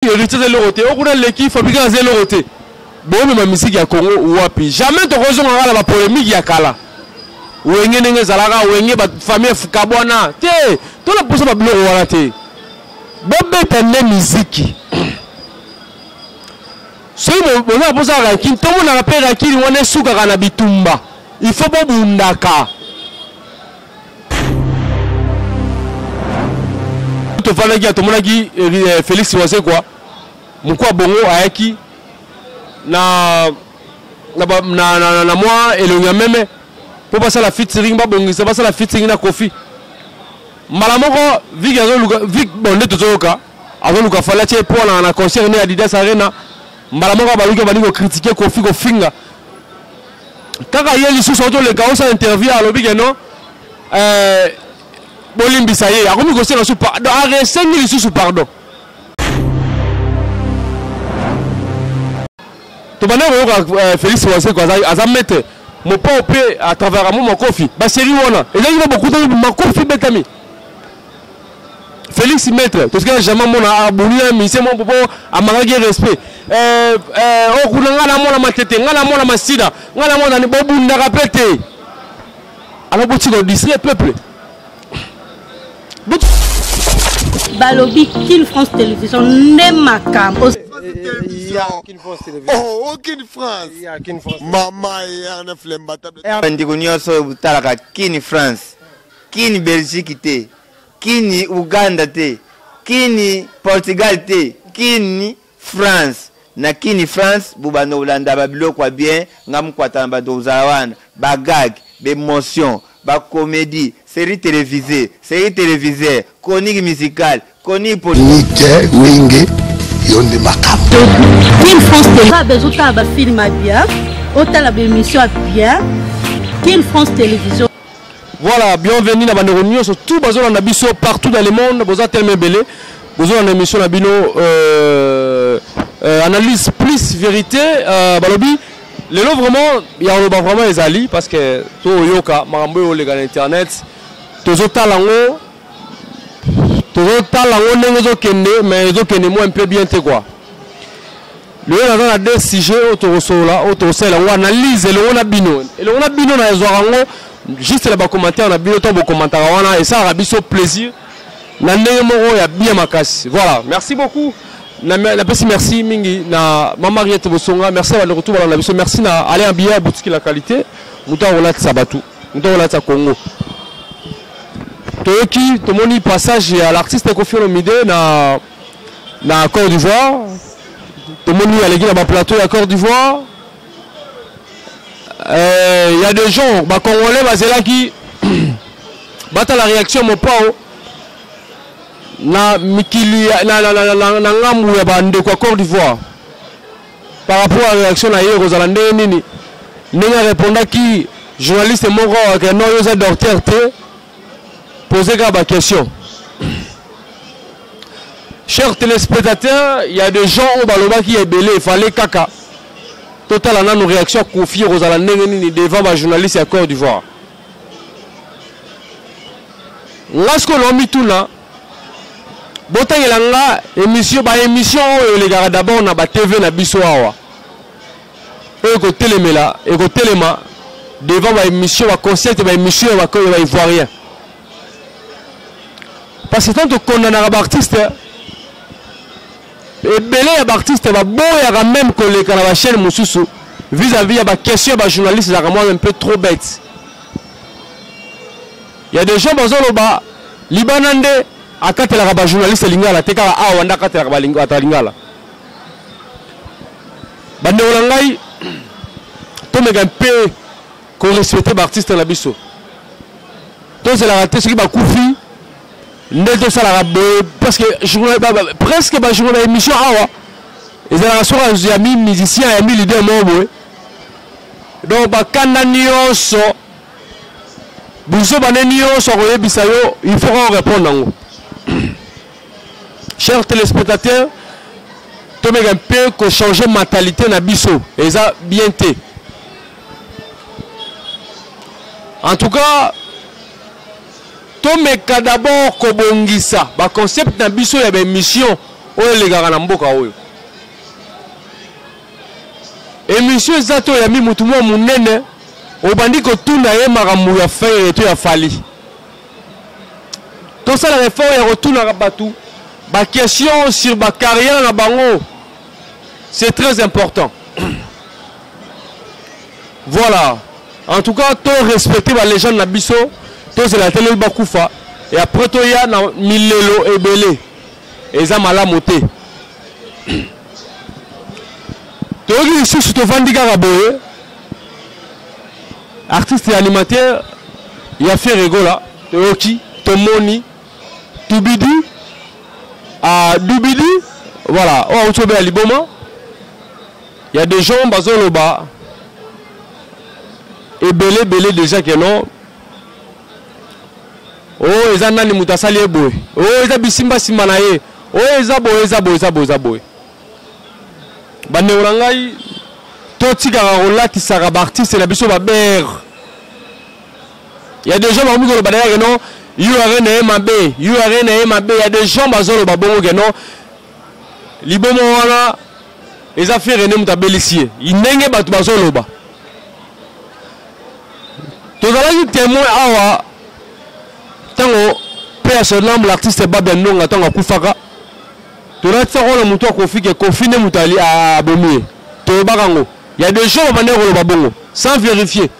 héritier de l'oroté, on a l'équipe fabriquée dans l'oroté. Bon, mais ma musique à Congo ou wapi. Jamais de raison à la polémique ya kala. Ou engene zalaga ou engene ba famille fukabwana. Té, tout la pousse ba blo wala té. Bombe tenne musique. So on a posé à Rakin, tout le monde a rappelé Rakin, on est sous kana bitumba. Il faut pas bundaka. Tout le monde a dit Félix Wazé quoi. Mon quoi bongo aeki na moi et le nyameme pour passer la featuring ba bongo ça passe la featuring na Kofi malamoko vig bonne tozoka avant luka fala tie pour na concert ne Adidas Arena malamoko ba luka bani ko critiquer Kofi ko finga kaka yeli sous auto le chaos interview à lobi non bolimbi ça y est akomi ko sera sous pardon arrêt 5000 sous pardon. Tu vas Félix Wazé quoi ça mettre mon papa à travers mon Kofi ba série wana et là il va beaucoup de ma Kofi betami Félix mettre parce que jamais mon abonné mais c'est mon papa à manquer respect o kunanga na mona matete ngala mona masida ngala mona ni bobu ndaka pété alors boti ko distrait peuple Balobi Kin France Télévision Nemakam. Oh, aucune France. Maman, il y a un flemme battable. Kin France, Kin Belgique, Kin Ouganda, Kin Portugal, Kin France. Na Kin France, Boubano Hollanda, Babilo, quoi bien, Ngam Kwatamba, Dozawan, Bagag, d'émotion, ba comédie, série télévisée, chronique musicale, chronique politique. Kin France Télévision, ba film bien, autant la émission bien. Kin France Télévision. Voilà, bienvenue dans la réunion sur tout bazar na biso partout dans le monde, vous êtes tellement belé. Vous avez une émission na bino analyse plus vérité balobi. Le lot vraiment, il y a vraiment les alliés parce que tout yoka, marambo les gars internet, tous autres talents, n'engo kende, mais ils ont kende moi un peu bien te quoi. Le lot dans la deux sujets autour sola, autour celle on analyse le on a bino, et le on a bino na zorango juste là bas commentaire on a bino ton beau commentaire wana et ça rabi so plaisir. Na ndenge moko ya bien makasi. Voilà, merci beaucoup. La merci mingi na Maman Mariette Bosonga, merci à le retour dans la mission, merci na aller en billet boutique la qualité, muta ola Sabatu, muta ola Kongo. Toki tomoni passage à l'artiste Kofi Olomide na Côte d'Ivoire. Tomoni à l'église na plateau à Côte d'Ivoire. Il y a des gens ba congolais bazela qui bata la réaction mon pao. Na mikili na ngambu ya bande kwa Côte d'Ivoire par rapport à la réaction na yego zalande nini ninga répondra qui journaliste moko que non yoza docteur te poser ba question. Chers téléspectateurs, il y a des gens au baloba qui est belé il fallait kaka total ana nos réactions confier aux zalande nini devant ba journaliste à Côte d'Ivoire. Lorsque l'on mit tout là Botangelanga émission les gars d'abord na ba TV na biso awa. Et ko telemela et ko telema devant ba émission ba concert ba émission ba ko ba ivoirien. Parce que tant que condamner un artiste et belé ya artiste ba boya même que les kana ba chaîne mususu vis-à-vis ya ba question ba journaliste ça vraiment un peu trop bête. Il y a des gens bazolo ba libanande akatela ka journaliste lingala teka awa ndakatela ka lingala bande olangai to mega peu ko respecter l'artiste la biso to c'est la raté ce qui ba kufi ndeto sala parce que presque ba journal émission awa et la soirée ya mi musicien ya mi leader mobo donc ba kandanio so buso banenio so ko yebisa yo il faut répondre nango. Chers téléspectateurs, tu me un peu que changer mentalité na biso et ça bien té. En tout cas, tu me d'abord ko bongisa ba concept na biso ya ba mission oyo elekaka na mboka oyo. Émission zato ya mi mutu mwa munene obandi kotuna ye makambo ya faire to ya fali. Tout ça la réforme ya kotuna batu ba question sur ba carrière na bango. C'est très important. Voilà. En tout cas, to respecter les gens na biso, to c'est la télé bakufa et après to ya na milelo ebele. Eza malamu te. To ici sur to vandika raboye. Artiste et animateur, il y a fait rigola, Toyoki, Tomoni, Tubidi, Dubidi, voilà, oh, on à Liboma. Il y a des gens, Bazoloba, et belé déjà que non. Oh, ils ont nani mutasali eboy. Oh, ils ont bisimba simanaye. Oh, ils ont boy. Baneorangai, Toti Gararola, Tissara Barti, c'est la biso baber. Il y a des gens qui ont dit que non, il y a MAB. Il y a des gens qui ont dit que non, Libomo wana les affaires ne muta belicier. Il n'enge batu bazoloba. Tozala témoin awa tango personnellement l'artiste Babia Ndonga tango kufaka. Tola tsako na mutu akofi ke confine mutali a bomie. To bakango. Il y a des gens qui ont dit bongo sans vérifier.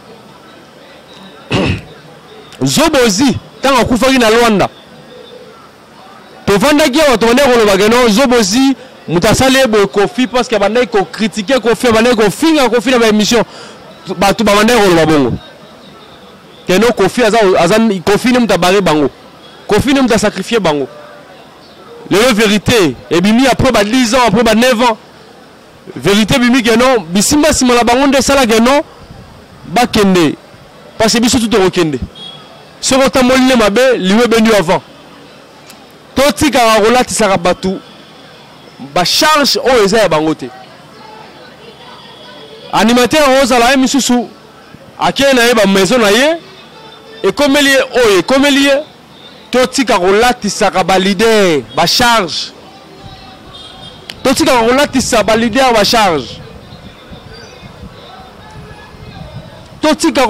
Zobozi tanga kufaki na Rwanda. To vanda kia watone ko bageno Zobozi mutasale bo kofi parce que bandai ko critiquer ko fait bandai ko finga ko fina ba émission batu ba bandai ko babongo. Keno kofi azan kofi ne mutabare bango. Kofi ne mutasacrifier bango. Le vérité et bimi après ba 10 ans après ba 9 ans. Vérité bimi que non bisimba simala bango de sala que non ba kende parce que biso tout rekende. Ce que tu as molli mabe, lui est venu avant. Toti kararola tisara batu, ba charge o eza ya bangote. Animateur oza la misusu, akeye na ye ba maison na ye, et comme lié oye, comme lié, toti kararola tisara ba leader, ba charge. Toti kararola tisara ba leader, ba charge. Toti ko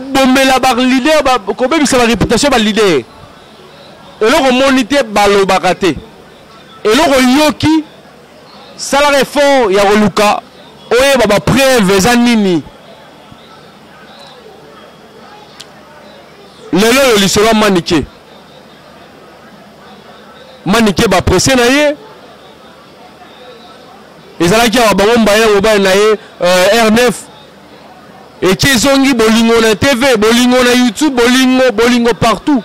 bomela ba leader ba ko bebisa ba réputation ba leader eloko monité baloba kate eloko yoki sala réforme ya koluka oye baba preuve za nini lelo yo lisolo manike ba pressé na ye ezalaki ya bango mbaye mobile na ye R9 et qui zongi bolingo na TV, bolingo na YouTube, bolingo partout.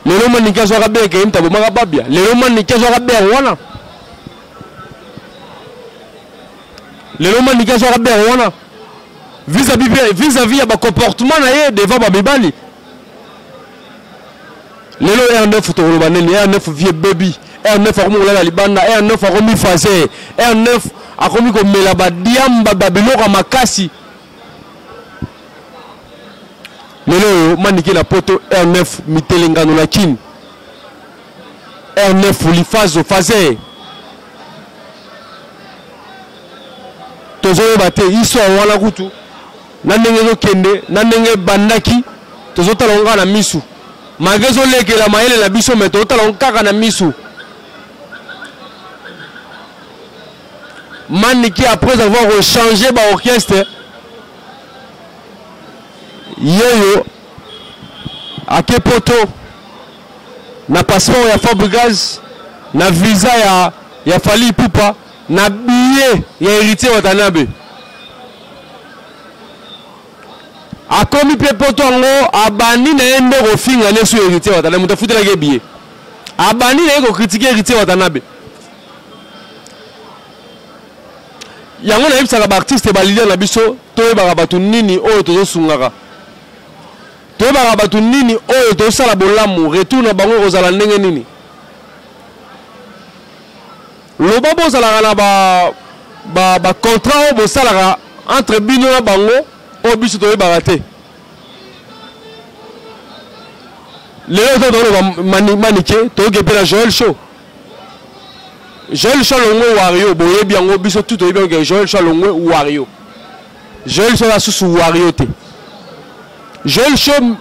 Les romans n'y qu'à jouer à bien, qui est un babia. Les romans n'y qu'à jouer à bien, voilà. Les romans n'y qu'à jouer à bien, voilà. Vis-à-vis à comportement devant Babibali. Les R9 photobanani, R9 vieux baby, R9 formula la libana, R9 remis phasé, R9 a commis comme la diamba babilora makasi. Lelo maniki la poto R9 mitelenga no la kin. R9 lifazo phasé. Tozo bate iso wala kutu. Nanenge zo kende, nanenge bandaki, tozo talonga na misu. Magazo leke la maele la biso meto talonga na misu. Maniki après avoir changé l'orchestre, Yoyo, à Kepoto, na passeport ya Fabregas, na visa ya Fali Pupa, na billet ya héritier Watanabe. A komi pe poto ngo abani na ende ko finga ne su héritier Watanabe, mutafuta la billet. Abani na ko critiquer héritier Watanabe. Yango na yebisaka ba artiste ba leader na biso toyebaka batu nini oyo tozosungaka toyebaka batu nini oyo tozosala bolamu retour na bango kozala ndenge nini loba bozalaka na ba contrat oyo bosalaka entre bino na bango oyo biso toyebaka te les autres maniqué to ke la Joël Show longo Wario boye bien ngo biso tout bien que Joël Show longo Wario Joël Show la sous Wario te Joël Show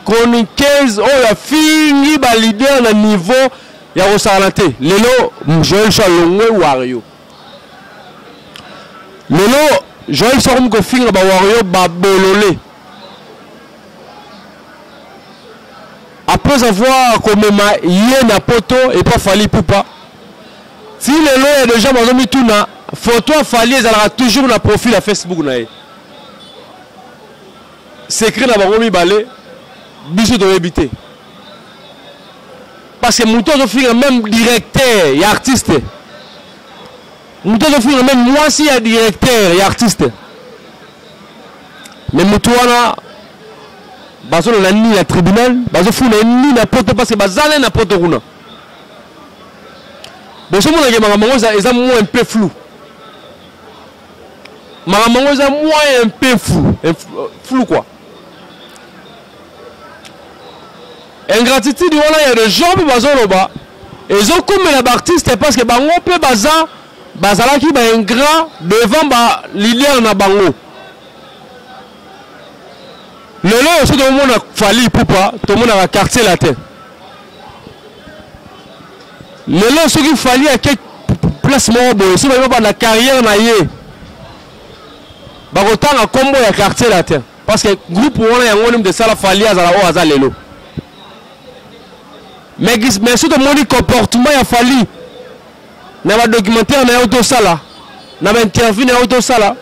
chroniqueuse oh la fini ba leader na niveau ya rosalante lelo Joël Show longo Wario lelo Joël Show ko finga ba Wario ba bololé. Après avoir comme yé na poto et pas fallu poupa. Si le lot est déjà mis tout na photo fallu elle aura toujours na profil à Facebook na. C'est écrit na baromi balé biso de éviter. Parce que mouton de faire même directeur et artiste. Mouton de faire même moi si y directeur et artiste. Mais mouton bazo na ni na tribunal bazo funa ni na poto parce que bazale na poto kuna boso mona ke mamango eza un peu flou mamango eza un peu flou quoi ingratitude wana ya de gens bazo loba ezo comme la artiste parce que bango pe bazalaki ba ingrat devant ba leader na bango. Le lot, tout le monde a fallu poupa, tout le monde a quartier la tête. Le lot, ce qu'il fallait à quelle place moi, si on va la carrière naïe, bah autant à combo à quartier la tête. Parce que groupe on a un de ça la fallu à la haut à l'élo. Mais si tout le monde comportement il a fallu, n'a pas documentaire n'a auto ça là, n'a pas intervenu n'a auto ça là.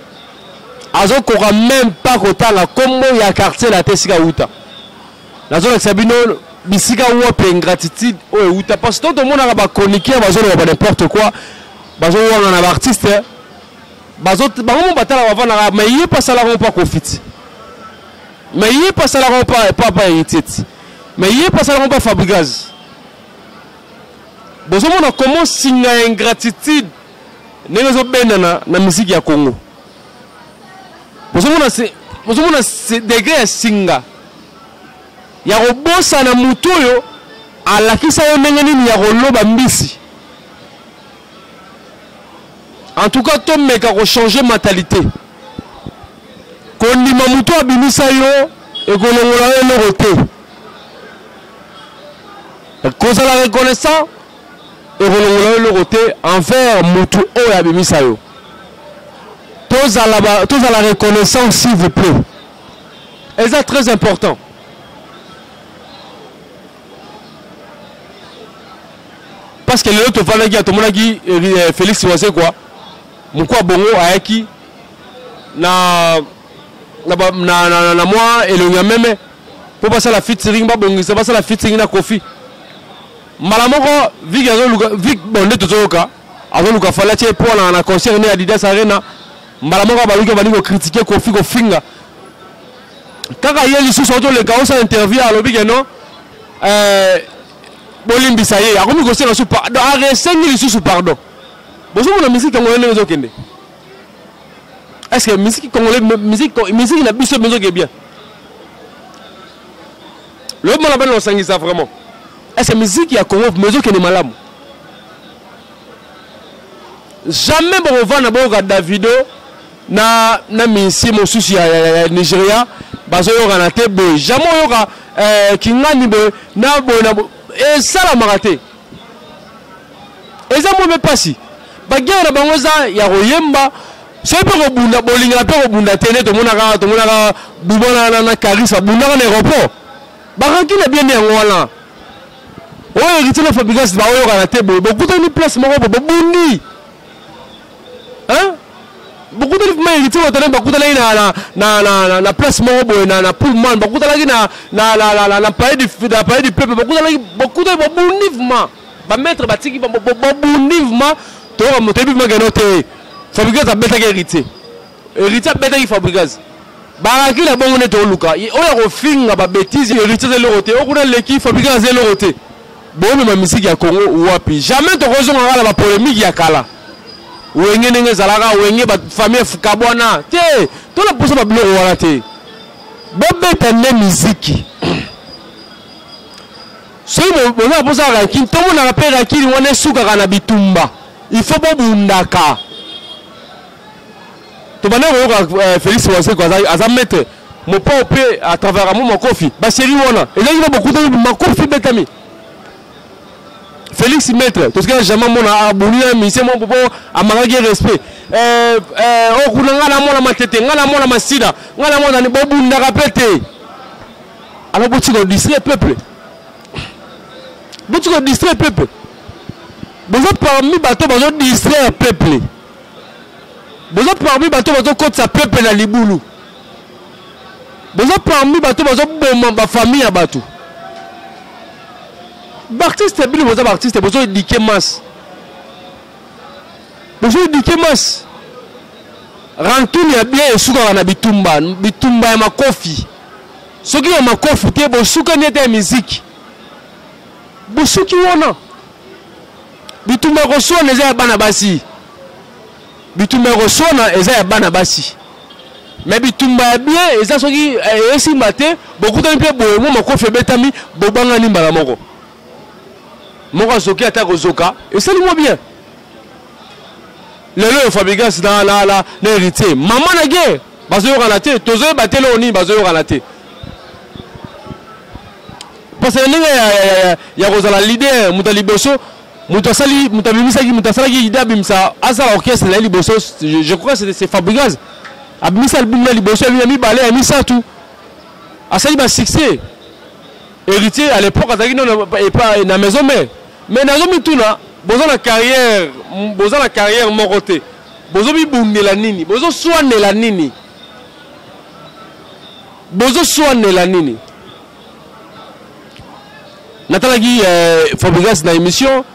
Azo kora même pas kotala kombo ya quartier la tesika uta la zone sabino bisika ou pe ingratitude o uta parce que tout le monde a ba chroniquer ba zone ba n'importe quoi ba zone on a artiste ba zone ba mo batala ba na mais il pas ça la pas confit mais il pas ça la pas héritier mais il pas ça la pas Fabregas bozo mona comment signer ingratitude nezo benana na musique ya Congo. Vous avez ce degré singa. Il y a un boss à la moutoyo à la qui ça y a un mbisi. En tout cas, Tom mec a changé mentalité. Quand on dit mamouto a bimisa yo et qu'on a le roté. Cause à la reconnaissance et qu'on a le roté envers moutou o a bimisa yo. Tous à la reconnaissance, s'il vous plaît. Et c'est très important. Parce que l'autre fois, tout le monde a dit Félix Ouassé quoi. Mon quoi bongo a qui na moi et le même pour passer la featuring ba bongo c'est pas ça la featuring na Kofi. Malamoko vig bonde tozoka avant luka fala tie pour na concert ne Adidas Arena. Malamoko baluka balingo critiquer Kofi ko finga. Kaka yeli sous auto le chaos interview à lobi non Bolimbi ça y est, akomi ko sera sous pardon, arrêtez sous pardon. Bonjour la musique congolaise nous okende. Est-ce que musique congolaise musique na biso mezo ke bien. Le monde appelle on sangisa vraiment. Est-ce que musique ya Congo mezo ke ne malamu. Jamais bon va na boka Davido na misi mosusu ya Nigeria bazo yoka na te boy. Jamais yoka kingani boy na boy na et ça la maraté. Et ça me passe. Baguette na bangoza ya royemba. C'est pas au bunda bolinga pe au bunda tene to monaka bubona na karisa bunda na aéroport. Baranki na bien ngwala. Oh hérité la Fabregas ba oyo kana te boy. Beaucoup de place moko bo bundi. Hein? Beaucoup de gens hérité wa tene beaucoup de na place moko boy na Pullman beaucoup de na palais du peuple beaucoup de bonivement ba mettre ba tiki bonivement to ba motebi maganote Fabregas a beta hérité a beta Fabregas baraki la bongo ne to luka oya ko finga ba bêtise hérité de l'oroté okuna leki Fabregas de l'oroté bon ma musique ya Congo wapi jamais to kozonga ngala ba polémique ya kala wenge nenge zalaka wenge ba famille fukabwana te to la poso ba bilo wala te bobeta ne musique soki boza posa ranking to mona pe ranking wana suka kana bitumba il faut bobundaka to bana ko Félix Waseko aza mettre mon pas pe à travers mon kofi ba série wana et là il va beaucoup de makofi betami Félix maître parce que jamais mon aboli mais c'est mon popo amangaki respect o kunanga na mona matete ngana mona masida ngana mona ni bobundaka pete alors tu vas distraire peuple. Tu vas distraire peuple. Vous êtes parmi bateau, vous êtes distraire peuple. Vous êtes parmi bateau, vous êtes contre sa peuple na libulu. Vous êtes parmi bateau, vous êtes bon ma famille à bateau. Baptiste bien, vous êtes Baptiste, vous êtes éduqué masse. Vous êtes éduqué masse. Rantouni a bien suka na bitumba, bitumba ya makofi. Soki ya makofi te bosuka nete ya musique. Bosuki wana. Bitumba kosona eza ya bana basi. Bitumba kosona eza ya bana basi. Mais bitumba ya bien eza soki esimba te bokuta mpe boye mo makofi betami bobanga ni mbala moko. Moko soki ata kozoka esali mo bien. Lelo Fabrigas na héritier. Maman na guerre. Bazo kanate, tozo batelo oni bazo kanate. Parce que il y a Rosala leader, Moutaliboso, Moutasali, Moutabimisaki, Moutasali, Ida Bimsa, Asa orchestre, la Liboso, je crois que c'est Fabregas. Abimisa Albumna Liboso, lui a mis balai, a mis ça tout. Asali va succès. Héritier à l'époque, à Tagino et pas dans la maison mère. Mais dans la maison là, besoin la carrière mon côté. Besoin de boum la nini, besoin de soigner la nini. Besoin de soigner la nini. Natalagi Fabregas dans l'émission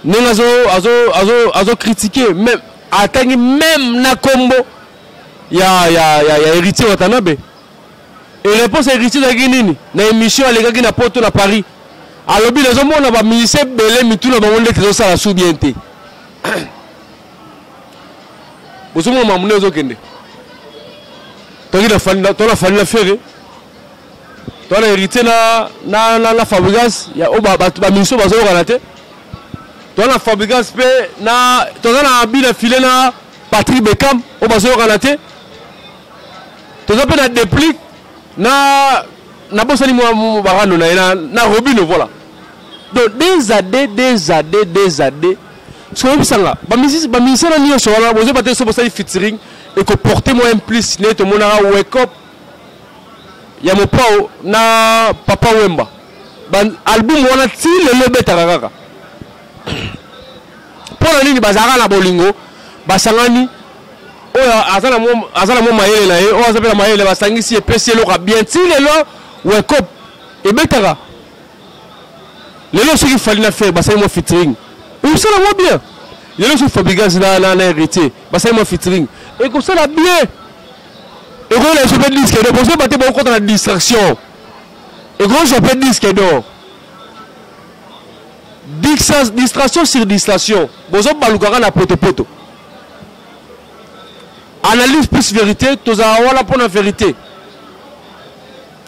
nous azo critiqué même atangi même na combo il y a héritier Watanabe et réponse héritier de nini na émission les gars qui na poto na Paris à lobby les hommes on a ba ministre belé mituna ba wonde tezo sala soubienté bosomo mamune zo kende toki na fani na fere toi hérité na Fabregas ya oba ba ministre bazo kanate toi na Fabregas pe na toi na bina filé na Patrick Beckham o bazo kanate toi pe na déplique na bosali mo barano na Robino voilà donc des années so bisanga ba ministre na niyo so wala bozo baté so bosali featuring et que porter moi implicite to mona wake up ya mo pao na Papa Wemba ban album wana ti le beta kaka pona nini bazaka na bolingo basangani oyo azala mo mayele na ye o azapela mayele basangisi epesi lo ka bien ti le lo wake up e beta le lo soki fali na faire basali mo featuring ou ça la bien le lo soki Fabregas na héritier basali mo featuring et comme ça la bien. Et quand les champions disent que vous avez beaucoup contre la distraction. Et quand je peux dire que non. Distraction sur distraction. Vous avez baluka na poto. Analyse plus vérité, tous avez pour la vérité.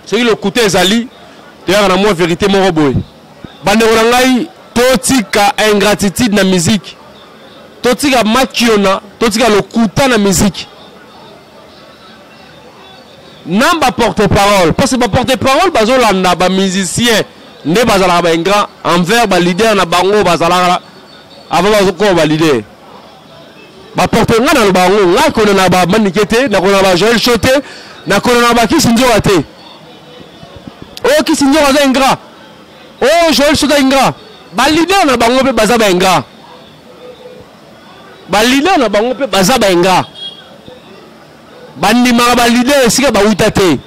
C'est le côté Zali, d'ailleurs na moi vérité mon roboy. Bande orangai totika ingratitude na musique. Totika makiona, totika le kuta na musique. Namba porte-parole parce que porte-parole bazolanda ba musicien ne bazala ba grand envers ba leader na bango bazala avant bazoko ba leader ba porte ngana bango nga kono na ba manikete na kono ba Joël Choté na kono na ba Kisinjo raté oh Kisinjo raté ingrat oh Joël Choté ingrat ba leader na bango pe baza ba ingrat ba leader na bango pe baza ba ingrat bandi maraba leader sika ba utate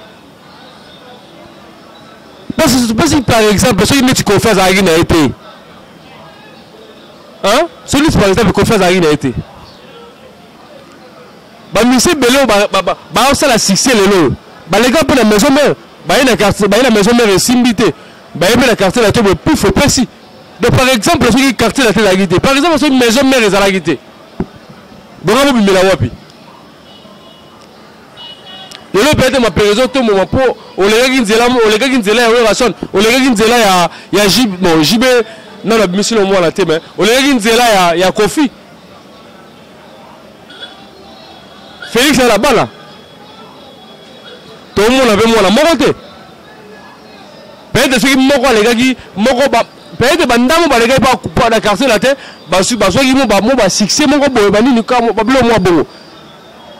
parce que par exemple celui qui confesse à na été hein celui par exemple confesse à na été ba monsieur bello ba ça la succès lelo ba les gars pour la maison mère ba ina quartier ba ina maison mère simbité ba ina la quartier la tobe plus faut précis donc par exemple celui qui quartier la tête la guité par exemple celui maison mère est à la guité bon bimela wapi Le lot peut-être ma période tout moment pour on les gars qui nzela ya Rason on les gars qui nzela ya Jib bon Jib non la mission au moins la thème on les gars qui nzela ya Kofi Félix à la balle tout le monde avait moi la monté peut-être ceux qui moko les gars qui moko ba peut-être bandamo ba les gars pas da quartier la tête ba su ba so qui mo ba succès moko boye ba ni ka ba blo mo bongo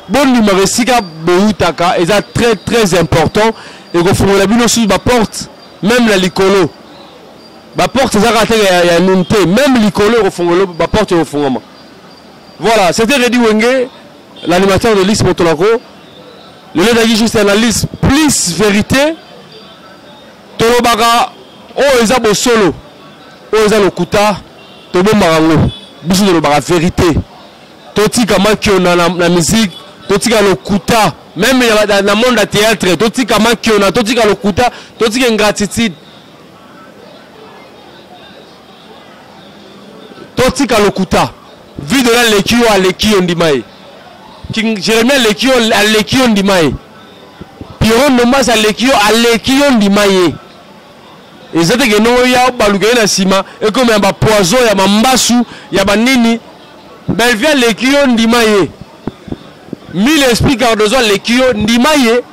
bon numéro sika boutaka est très très important et que faut la bino sur la porte même la likolo la porte ça raté ya nunte même likolo au fond la porte au fond voilà c'était Redi Wenge l'animateur de Lys Motolako le lieu d'agir juste analyse plus vérité tolobaka o eza bo solo o eza lokuta to bombarango biso de la vérité toti kama kio na musique totika lokuta même dans le monde du théâtre totika makiona totika lokuta totika ingratitude totika lokuta vide la lekio a lekio ndimae King Jeremie lekio a lekio ndimae Piron Nomas a lekio ndimae ezate ke no ya baluka na sima et comme ya ba poison ya mambasu ya banini ben vient lekio ndimae mille esprits cardozo les kio ndimaye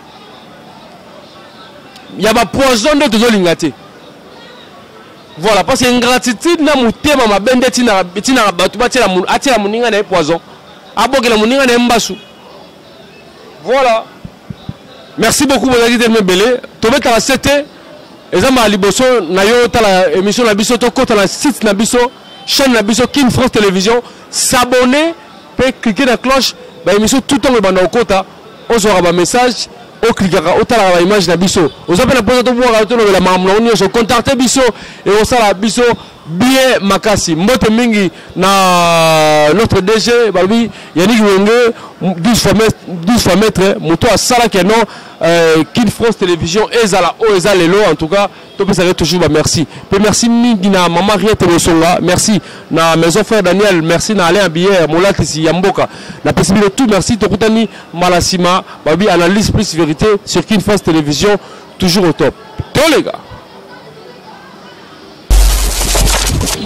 ya ba poison de tozo lingate voilà parce que ingratitude na mutema mabende tina batu batela atela muninga na poison abokela muninga na mbasu voilà merci beaucoup mon ami de belé to beta la cete ezama liboso na yo tala émission na biso to kota na site na biso chaîne na biso King France Télévision s'abonner peut cliquer la cloche ba émission tout temps banda okota on sera ba message o cliquera o tala ba image na biso o zapela posa to boka to la mamla on yo contacter biso et on sala biso bien makasi mbote mingi na notre DG babi Yannick Wenge 12 fois maître moto a sala que non King France Télévision ezala o ezalelo en tout cas to peut toujours ba merci pe merci mingi na mama Riette Bosonga merci na maison frère Daniel merci na Alain Bière Molatisi Yamboka na possibilité tout merci to kutani malasima babi analyse plus vérité sur King France Télévision toujours au top to les gars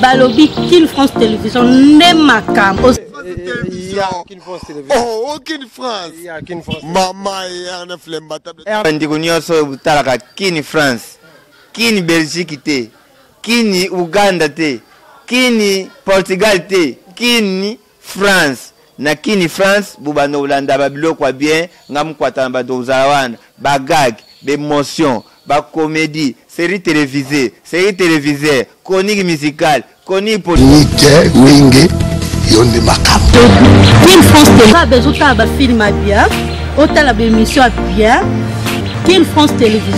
balobi King France Télévision nemakam oh King France mama ya na flemba table ndiko nyonso butalaka King France King Belgique te King Uganda te King Portugal te King France na King France bubano ulanda babilo kwa bien ngamkwata badoza wana bagag d'émotion ba comédie série télévisée chronique musicale chronique politique wenge yonde makam King France Télévision besoin ba film bien otala ba émission bien King France Télévision